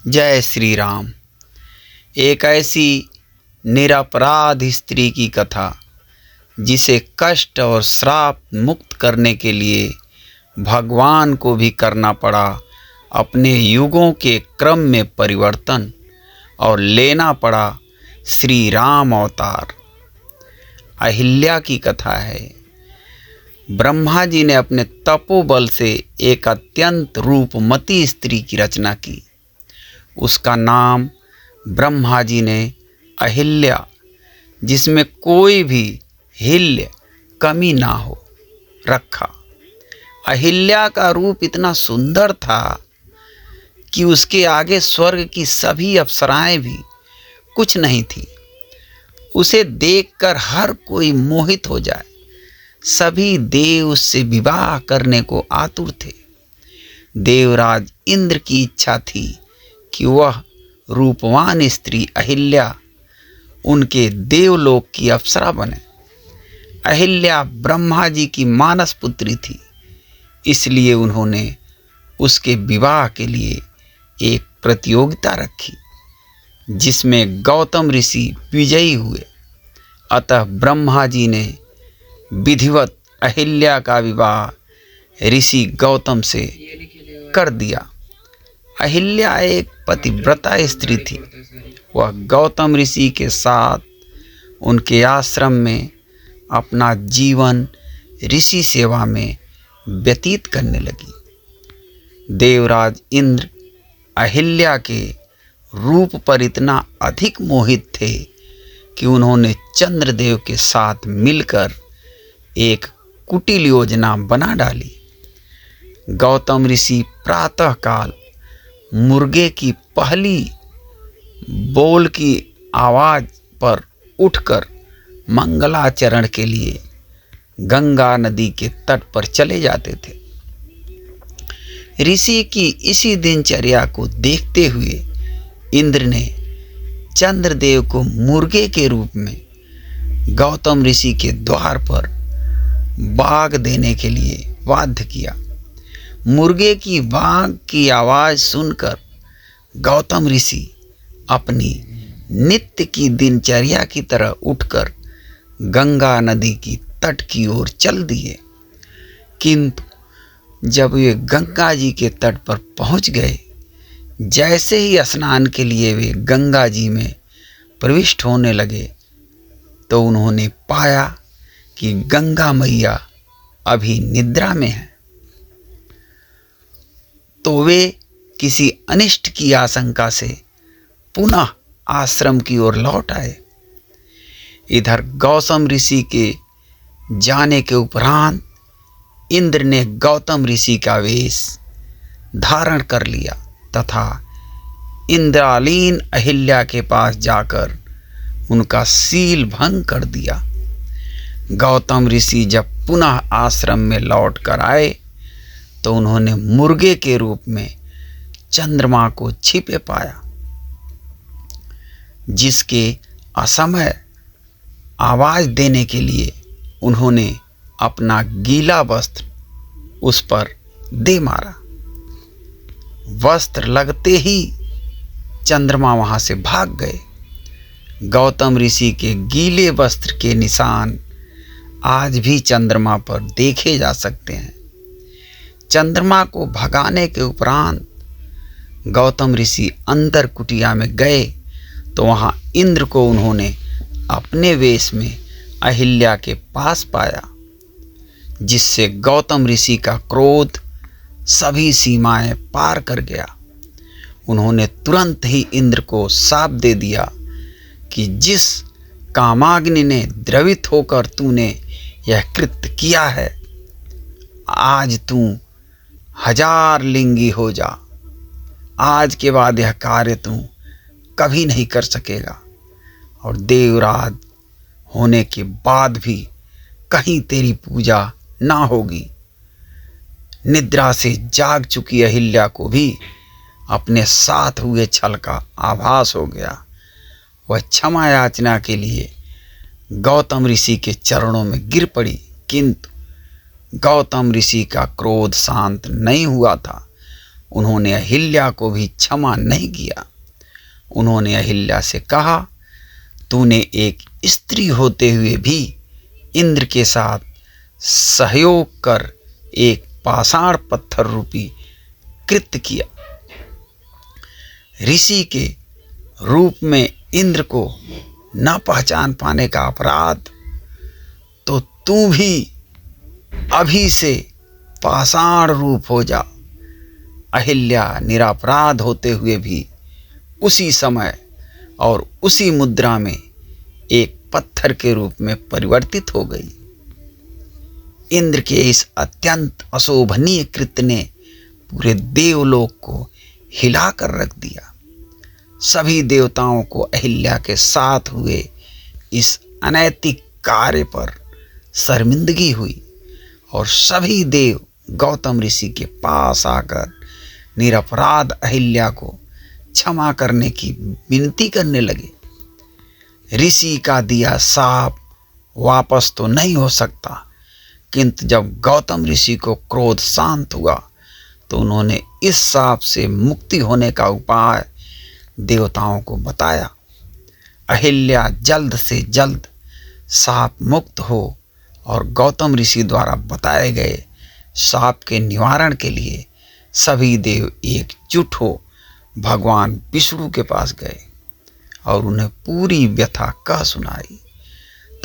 जय श्री राम। एक ऐसी निरपराध स्त्री की कथा जिसे कष्ट और श्राप मुक्त करने के लिए भगवान को भी करना पड़ा अपने युगों के क्रम में परिवर्तन और लेना पड़ा श्री राम अवतार। अहिल्या की कथा है। ब्रह्मा जी ने अपने तपोबल से एक अत्यंत रूपमती स्त्री की रचना की। उसका नाम ब्रह्मा जी ने अहिल्या, जिसमें कोई भी हिल्य कमी ना हो, रखा। अहिल्या का रूप इतना सुंदर था कि उसके आगे स्वर्ग की सभी अप्सराएं भी कुछ नहीं थी। उसे देखकर हर कोई मोहित हो जाए। सभी देव उससे विवाह करने को आतुर थे। देवराज इंद्र की इच्छा थी कि वह रूपवान स्त्री अहिल्या उनके देवलोक की अप्सरा बने। अहिल्या ब्रह्मा जी की मानस पुत्री थी, इसलिए उन्होंने उसके विवाह के लिए एक प्रतियोगिता रखी, जिसमें गौतम ऋषि विजयी हुए। अतः ब्रह्मा जी ने विधिवत अहिल्या का विवाह ऋषि गौतम से कर दिया। अहिल्या एक पतिव्रता स्त्री थी। वह गौतम ऋषि के साथ उनके आश्रम में अपना जीवन ऋषि सेवा में व्यतीत करने लगी। देवराज इंद्र अहिल्या के रूप पर इतना अधिक मोहित थे कि उन्होंने चंद्रदेव के साथ मिलकर एक कुटिल योजना बना डाली। गौतम ऋषि प्रातःकाल मुर्गे की पहली बोल की आवाज पर उठकर मंगलाचरण के लिए गंगा नदी के तट पर चले जाते थे। ऋषि की इसी दिनचर्या को देखते हुए इंद्र ने चंद्रदेव को मुर्गे के रूप में गौतम ऋषि के द्वार पर बाग देने के लिए बाध्य किया। मुर्गे की बाग की आवाज सुनकर गौतम ऋषि अपनी नित्य की दिनचर्या की तरह उठकर गंगा नदी की तट की ओर चल दिए। किंतु जब वे गंगा जी के तट पर पहुंच गए, जैसे ही स्नान के लिए वे गंगा जी में प्रविष्ट होने लगे, तो उन्होंने पाया कि गंगा मैया अभी निद्रा में है। तो वे किसी अनिष्ट की आशंका से पुनः आश्रम की ओर लौट आए। इधर गौतम ऋषि के जाने के उपरांत इंद्र ने गौतम ऋषि का वेश धारण कर लिया तथा इंद्रालीन अहिल्या के पास जाकर उनका शील भंग कर दिया। गौतम ऋषि जब पुनः आश्रम में लौट कर आए, तो उन्होंने मुर्गे के रूप में चंद्रमा को छिपे पाया, जिसके असमय आवाज देने के लिए उन्होंने अपना गीला वस्त्र उस पर दे मारा। वस्त्र लगते ही चंद्रमा वहां से भाग गए। गौतम ऋषि के गीले वस्त्र के निशान आज भी चंद्रमा पर देखे जा सकते हैं। चंद्रमा को भगाने के उपरांत गौतम ऋषि अंदर कुटिया में गए, तो वहां इंद्र को उन्होंने अपने वेश में अहिल्या के पास पाया, जिससे गौतम ऋषि का क्रोध सभी सीमाएं पार कर गया। उन्होंने तुरंत ही इंद्र को शाप दे दिया कि जिस कामाग्नि ने द्रवित होकर तूने यह कृत्य किया है, आज तू 1000 लिंगी हो जा। आज के बाद यह कार्य तू कभी नहीं कर सकेगा, और देवराज होने के बाद भी कहीं तेरी पूजा ना होगी। निद्रा से जाग चुकी अहिल्या को भी अपने साथ हुए छल का आभास हो गया। वह क्षमा याचना के लिए गौतम ऋषि के चरणों में गिर पड़ी, किंतु गौतम ऋषि का क्रोध शांत नहीं हुआ था। उन्होंने अहिल्या को भी क्षमा नहीं किया। उन्होंने अहिल्या से कहा, तूने एक स्त्री होते हुए भी इंद्र के साथ सहयोग कर एक पाषाण पत्थर रूपी कृत्य किया। ऋषि के रूप में इंद्र को न पहचान पाने का अपराध, तो तू भी अभी से पाषाण रूप हो जा। अहिल्या निरपराध होते हुए भी उसी समय और उसी मुद्रा में एक पत्थर के रूप में परिवर्तित हो गई। इंद्र के इस अत्यंत अशोभनीय कृत्य ने पूरे देवलोक को हिलाकर रख दिया। सभी देवताओं को अहिल्या के साथ हुए इस अनैतिक कार्य पर शर्मिंदगी हुई और सभी देव गौतम ऋषि के पास आकर निरपराध अहिल्या को क्षमा करने की विनती करने लगे। ऋषि का दिया शाप वापस तो नहीं हो सकता, किंतु जब गौतम ऋषि को क्रोध शांत हुआ तो उन्होंने इस शाप से मुक्ति होने का उपाय देवताओं को बताया। अहिल्या जल्द से जल्द शाप मुक्त हो और गौतम ऋषि द्वारा बताए गए शाप के निवारण के लिए सभी देव एकजुट हो भगवान विष्णु के पास गए और उन्हें पूरी व्यथा कह सुनाई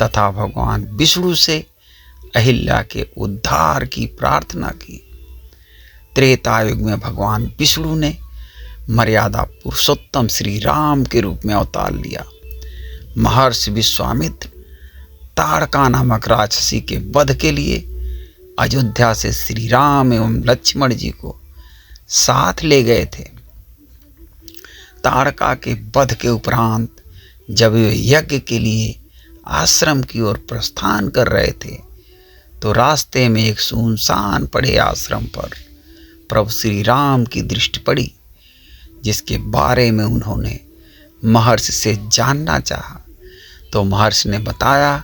तथा भगवान विष्णु से अहिल्या के उद्धार की प्रार्थना की। त्रेता युग में भगवान विष्णु ने मर्यादा पुरुषोत्तम श्री राम के रूप में अवतार लिया। महर्षि विश्वामित्र ताड़का नामक राक्षसी के वध के लिए अयोध्या से श्री राम एवं लक्ष्मण जी को साथ ले गए थे। ताड़का के वध के उपरांत जब वे यज्ञ के लिए आश्रम की ओर प्रस्थान कर रहे थे तो रास्ते में एक सुनसान पड़े आश्रम पर प्रभु श्री राम की दृष्टि पड़ी, जिसके बारे में उन्होंने महर्षि से जानना चाहा। तो महर्षि ने बताया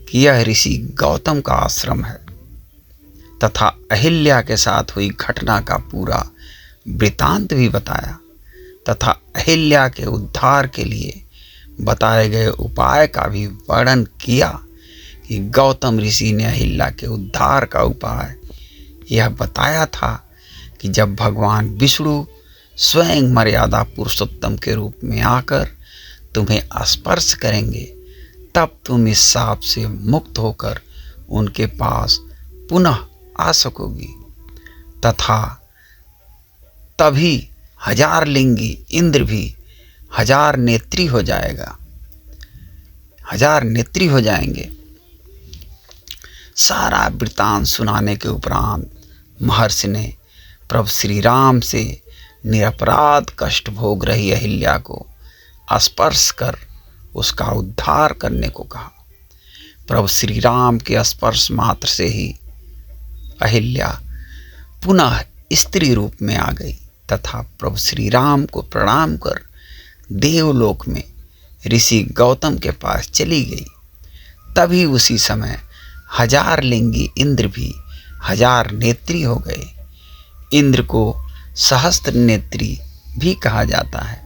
कि यह ऋषि गौतम का आश्रम है तथा अहिल्या के साथ हुई घटना का पूरा वृतांत भी बताया तथा अहिल्या के उद्धार के लिए बताए गए उपाय का भी वर्णन किया कि गौतम ऋषि ने अहिल्या के उद्धार का उपाय यह बताया था कि जब भगवान विष्णु स्वयं मर्यादा पुरुषोत्तम के रूप में आकर तुम्हें स्पर्श करेंगे तब तुम इस शाप से मुक्त होकर उनके पास पुनः आ सकोगी तथा तभी 1000 लिंगी इंद्र भी 1000 नेत्री हो जाएगा, 1000 नेत्री हो जाएंगे। सारा वृतांत सुनाने के उपरांत महर्षि ने प्रभु श्री राम से निरपराध कष्ट भोग रही अहिल्या को स्पर्श कर उसका उद्धार करने को कहा। प्रभु श्री राम के स्पर्श मात्र से ही अहिल्या पुनः स्त्री रूप में आ गई तथा प्रभु श्री राम को प्रणाम कर देवलोक में ऋषि गौतम के पास चली गई। तभी उसी समय 1000 लिंगी इंद्र भी 1000 नेत्री हो गए। इंद्र को सहस्त्र नेत्री भी कहा जाता है।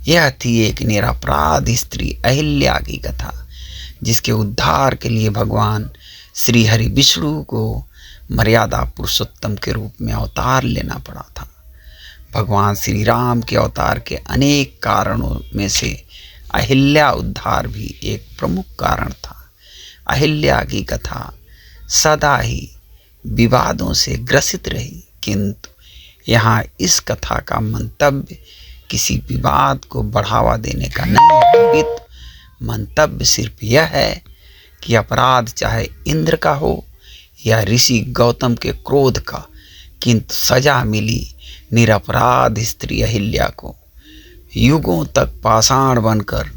यह थी एक निरपराध स्त्री अहिल्या की कथा, जिसके उद्धार के लिए भगवान श्री हरि विष्णु को मर्यादा पुरुषोत्तम के रूप में अवतार लेना पड़ा था। भगवान श्री राम के अवतार के अनेक कारणों में से अहिल्या उद्धार भी एक प्रमुख कारण था। अहिल्या की कथा सदा ही विवादों से ग्रसित रही, किंतु यहाँ इस कथा का मंतव्य किसी विवाद को बढ़ावा देने का नहीं है। मंतव्य सिर्फ यह है कि अपराध चाहे इंद्र का हो या ऋषि गौतम के क्रोध का, किंतु सजा मिली निरपराध स्त्री अहिल्या को युगों तक पाषाण बनकर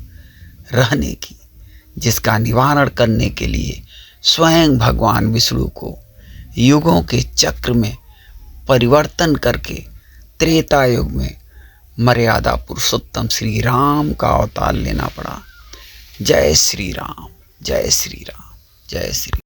रहने की, जिसका निवारण करने के लिए स्वयं भगवान विष्णु को युगों के चक्र में परिवर्तन करके त्रेता युग में मर्यादा पुरुषोत्तम श्री राम का अवतार लेना पड़ा। जय श्री राम, जय श्री राम, जय श्री।